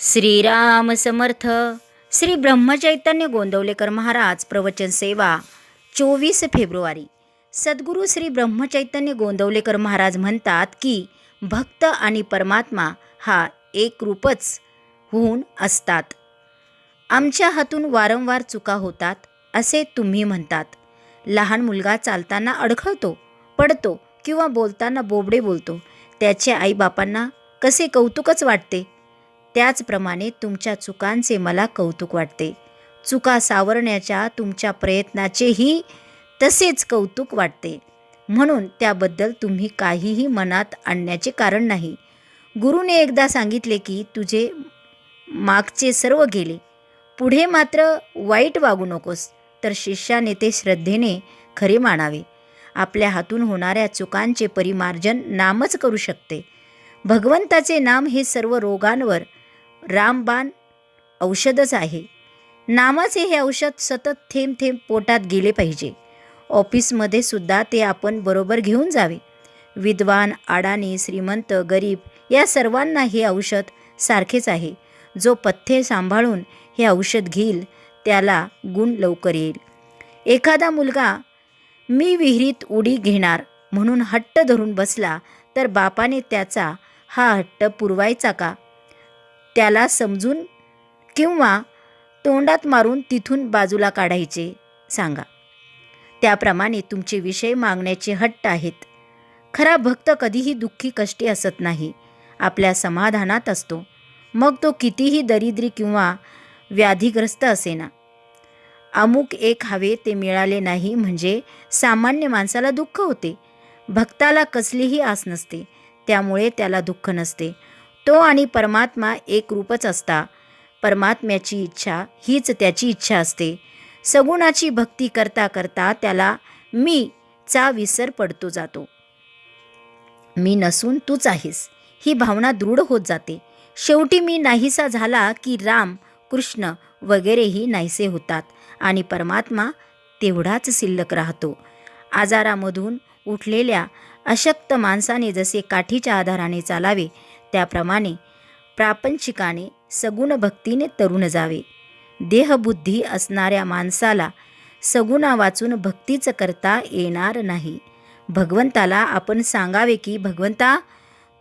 श्रीराम समर्थ. श्री ब्रह्मचैतन्य गोंदवलेकर महाराज प्रवचन सेवा 24 फेब्रुवारी. सद्गुरू श्री ब्रह्मचैतन्य गोंदवलेकर महाराज म्हणतात की भक्त आणि परमात्मा हा एक रूपच होऊन असतात. आमच्या हातून वारंवार चुका होतात असे तुम्ही म्हणतात. लहान मुलगा चालताना अडखळतो, पडतो किंवा बोलताना बोबडे बोलतो. त्याचे आईबापांना कसे कौतुकच वाटते. त्याचप्रमाणे तुमच्या चुकांचे मला कौतुक वाटते. चुका सावरण्याच्या तुमच्या प्रयत्नाचेही तसेच कौतुक वाटते. म्हणून त्याबद्दल तुम्ही काहीही मनात आणण्याचे कारण नाही. गुरुने एकदा सांगितले की तुझे मागचे सर्व गेले, पुढे मात्र वाईट वागू नकोस. तर शिष्याने ते श्रद्धेने खरे मानावे. आपल्या हातून होणाऱ्या चुकांचे परिमार्जन नामच करू शकते. भगवंताचे नाम हे सर्व रोगांवर रामबाण औषधच आहे. नामाचे हे औषध सतत थेंब थेंब पोटात गेले पाहिजे. ऑफिसमध्ये सुद्धा ते आपण बरोबर घेऊन जावे. विद्वान, अडाणी, श्रीमंत, गरीब या सर्वांना हे औषध सारखेच आहे. जो पथ्य सांभाळून हे औषध घेईल त्याला गुण लवकर येईल. एखादा मुलगा मी विहिरीत उडी घेणार म्हणून हट्ट धरून बसला तर बापाने त्याचा हा हट्ट पुरवायचा का? त्याला समजून किंवा तोंडात मारून तिथून बाजूला काढायचे सांगा. त्याप्रमाणे तुमचे विषय मागण्याचे हट्ट आहेत. खरा भक्त कधीही दुःखी कष्टी असत नाही, आपल्या समाधानात असतो. मग तो कितीही दरिद्री किंवा व्याधिग्रस्त असेना. अमुक एक हवे ते मिळाले नाही म्हणजे सामान्य माणसाला दुःख होते. भक्ताला कसलीही आस नसते, त्यामुळे त्याला दुःख नसते. तो आणि परमात्मा एक रूपच असता. परमात्म्याची इच्छा हीच त्याची इच्छा असते. सगुणाची भक्ती करता करता त्याला मी चा विसर पडतो जातो. मी नसून तूच आहेस ही भावना दृढ होत जाते. शेवटी मी नाहीसा झाला की राम, कृष्ण वगैरेही नाहीसे होतात आणि परमात्मा तेवढाच शिल्लक राहतो. आजारामधून उठलेल्या अशक्त माणसाने जसे काठीच्या आधाराने चालावे त्याप्रमाणे प्रापंचिकाने सगुण भक्तीने तरुण जावे. देहबुद्धी असणाऱ्या माणसाला सगुणा वाचून भक्तीच करता येणार नाही. भगवंताला आपण सांगावे की भगवंता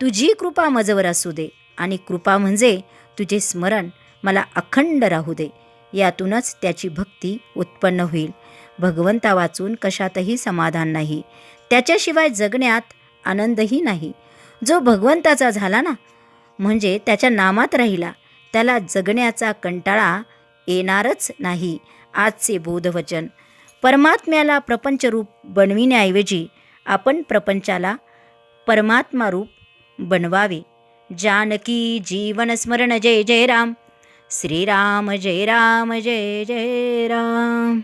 तुझी कृपा मजवर असू दे आणि कृपा म्हणजे तुझे स्मरण मला अखंड राहू दे. यातूनच त्याची भक्ती उत्पन्न होईल. भगवंता वाचून कशातही समाधान नाही, त्याच्याशिवाय जगण्यात आनंदही नाही. जो भगवंताचा झाला ना म्हणजे त्याच्या नामात राहिला त्याला जगण्याचा कंटाळा येणारच नाही. आजचे बोधवचन. परमात्म्याला प्रपंचरूप बनविण्याऐवजी आपण प्रपंचाला परमात्मा रूप बनवावे. जानकी जीवन स्मरण. जय जय राम. श्रीराम जय राम जय जय राम.